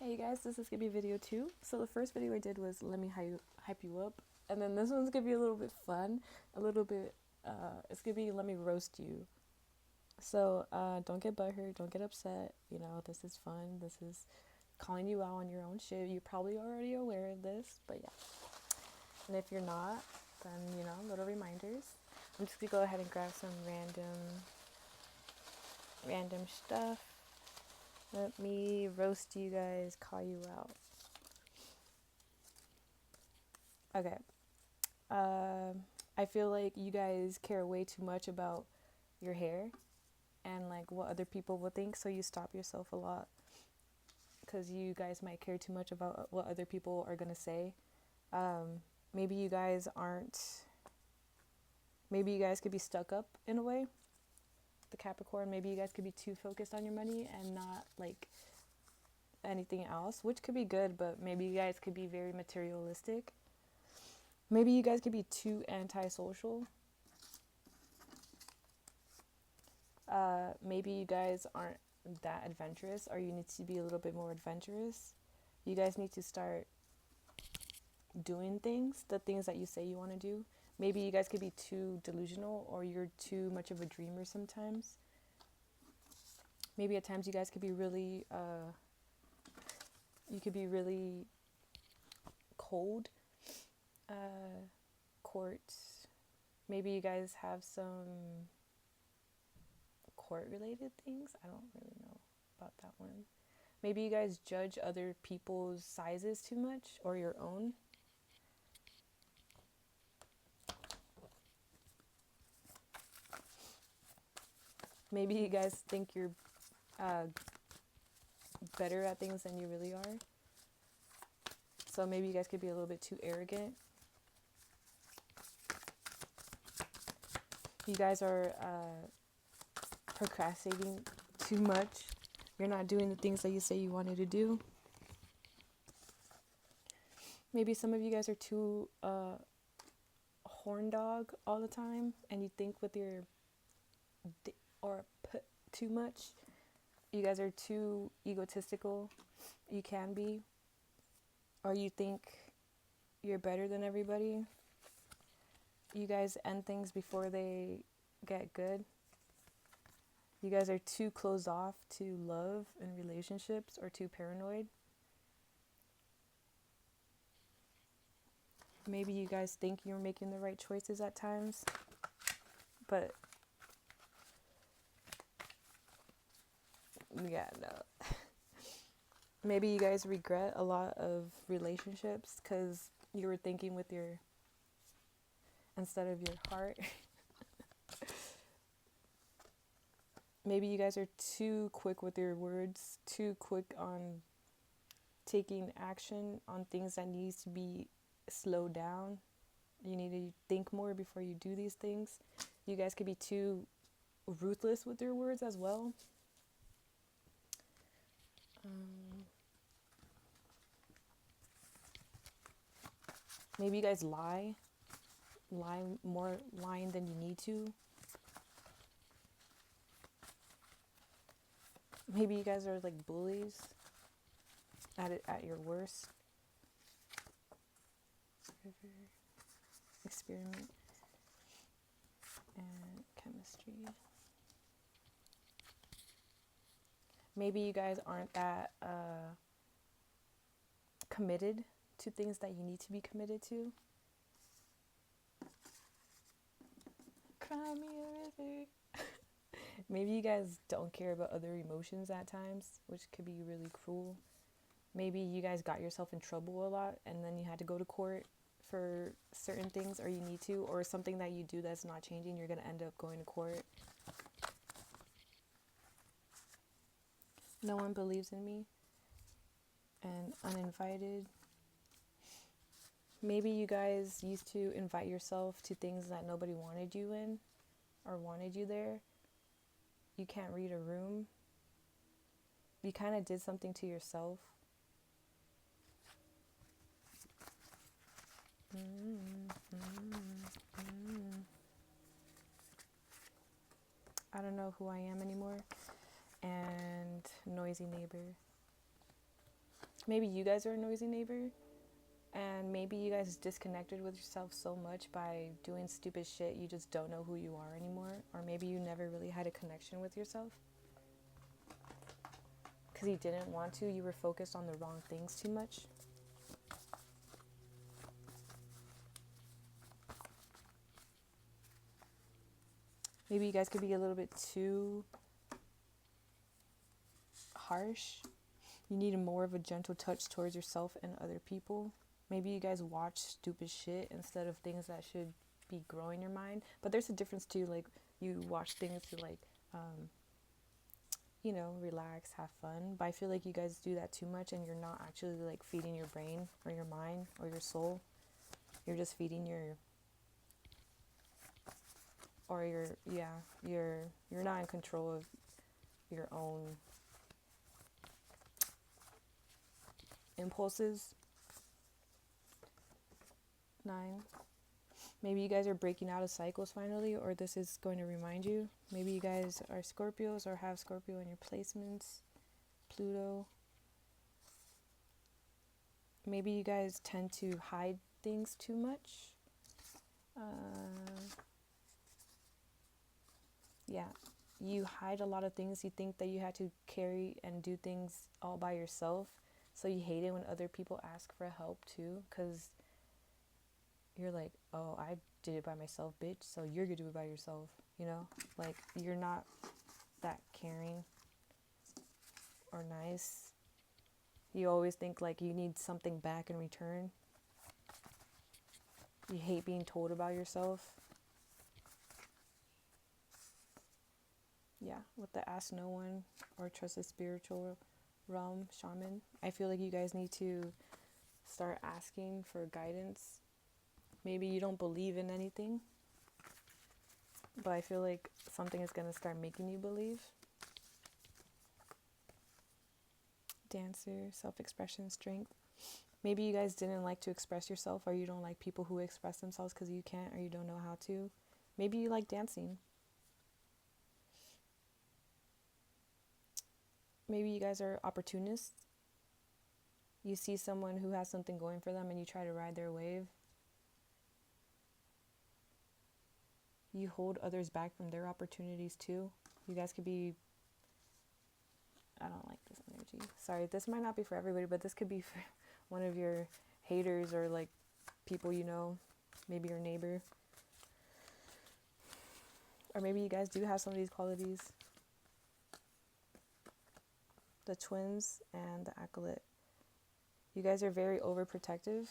Hey guys, this is gonna be video 2. So the first video I did was let me hype you up, and then this one's gonna be a little bit fun, a little bit. It's gonna be let me roast you. So don't get butthurt, don't get upset. You know this is fun. This is calling you out on your own shit. You're probably already aware of this, but yeah. And if you're not, then little reminders. I'm just gonna go ahead and grab some random stuff. Let me roast you guys, call you out. Okay. I feel like you guys care way too much about your hair and like what other people will think, so you stop yourself a lot because you guys might care too much about what other people are gonna say. Maybe you guys aren't. Maybe you guys could be stuck up in a way. The Capricorn. Maybe you guys could be too focused on your money and not like anything else, which could be good. But maybe you guys could be very materialistic. Maybe you guys could be too antisocial. Maybe you guys aren't that adventurous, or you need to be a little bit more adventurous. You guys need to start doing things, the things that you say you want to do. Maybe you guys could be too delusional, or you're too much of a dreamer sometimes. Maybe at times you guys could be really, you could be really cold. Court. Maybe you guys have some court related things. I don't really know about that one. Maybe you guys judge other people's sizes too much, or your own. Maybe you guys think you're better at things than you really are. So maybe you guys could be a little bit too arrogant. You guys are procrastinating too much. You're not doing the things that you say you wanted to do. Maybe some of you guys are too horn dog all the time, and you think with your or put too much. You guys are too egotistical. You can be. Or you think you're better than everybody. You guys end things before they get good. You guys are too closed off to love and relationships, or too paranoid. Maybe you guys think you're making the right choices at times, but yeah, no. Maybe you guys regret a lot of relationships because you were thinking with your, instead of your heart. Maybe you guys are too quick with your words, too quick on taking action on things that needs to be slowed down. You need to think more before you do these things. You guys could be too ruthless with your words as well. Maybe you guys lie more lying than you need to. Maybe you guys are like bullies at your worst. Experiment and chemistry. Maybe you guys aren't that committed to things that you need to be committed to. Cry me a river. Maybe you guys don't care about other emotions at times, which could be really cruel. Maybe you guys got yourself in trouble a lot and then you had to go to court for certain things, or you need to, or something that you do that's not changing, you're going to end up going to court. No one believes in me. And uninvited. Maybe you guys used to invite yourself to things that nobody wanted you in or wanted you there. You can't read a room. You kind of did something to yourself. I don't know who I am anymore. And noisy neighbor. maybe you guys are a noisy neighbor, and maybe you guys disconnected with yourself so much by doing stupid shit you just don't know who you are anymore. Or maybe you never really had a connection with yourself because you didn't want to. You were focused on the wrong things too much. Maybe you guys could be a little bit too harsh. You need more of a gentle touch towards yourself and other people. Maybe you guys watch stupid shit instead of things that should be growing your mind. But there's a difference too. Like, you watch things to like, relax, have fun. But I feel like you guys do that too much, and you're not actually like feeding your brain or your mind or your soul. You're just feeding you're not in control of your own impulses. 9. Maybe you guys are breaking out of cycles finally, or this is going to remind you. Maybe you guys are Scorpios or have Scorpio in your placements. Pluto. Maybe you guys tend to hide things too much. You hide a lot of things. You think that you had to carry and do things all by yourself. So you hate it when other people ask for help too, because you're like, oh, I did it by myself, bitch, so you're gonna do it by yourself, Like, you're not that caring or nice. You always think like you need something back in return. You hate being told about yourself. Yeah, with the ask no one or trust the spiritual realm shaman, I feel like you guys need to start asking for guidance. Maybe you don't believe in anything, but I feel like something is going to start making you believe. Dancer, self-expression, strength. Maybe you guys didn't like to express yourself, or you don't like people who express themselves because you can't or you don't know how to. Maybe you like dancing. Maybe you guys are opportunists. You see someone who has something going for them and you try to ride their wave. You hold others back from their opportunities too. You guys could be... I don't like this energy. Sorry, this might not be for everybody, but this could be for one of your haters or like people maybe your neighbor. Or maybe you guys do have some of these qualities. The twins and the acolyte. You guys are very overprotective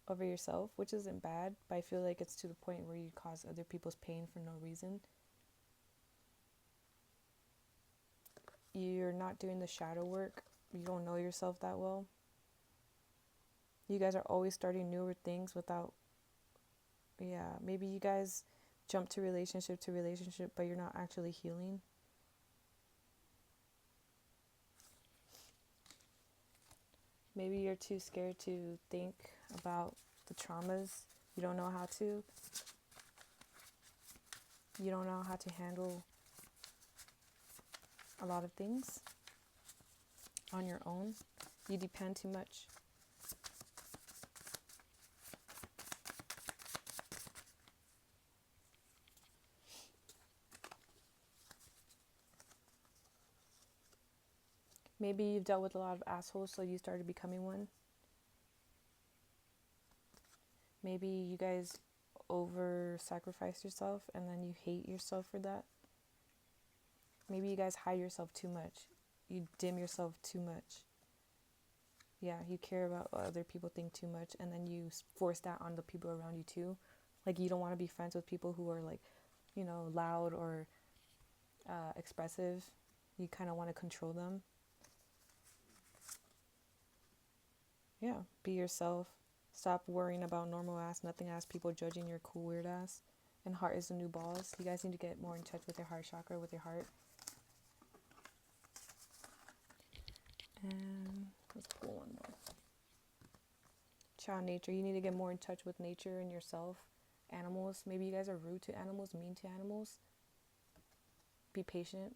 over yourself, which isn't bad, but I feel like it's to the point where you cause other people's pain for no reason. You're not doing the shadow work. You don't know yourself that well. You guys are always starting newer things without... maybe you guys jump to relationship, but you're not actually healing. Maybe you're too scared to think about the traumas. You don't know how to. You don't know how to handle a lot of things on your own. You depend too much. Maybe you've dealt with a lot of assholes, so you started becoming one. Maybe you guys over-sacrifice yourself and then you hate yourself for that. Maybe you guys hide yourself too much. You dim yourself too much. Yeah, you care about what other people think too much, and then you force that on the people around you too. Like, you don't want to be friends with people who are like, loud or expressive. You kind of want to control them. Yeah, be yourself. Stop worrying about normal ass, nothing ass people judging your cool weird ass. And heart is the new balls. You guys need to get more in touch with your heart chakra, with your heart. And let's pull one more. Child nature. You need to get more in touch with nature and yourself. Animals. Maybe you guys are rude to animals, mean to animals. Be patient.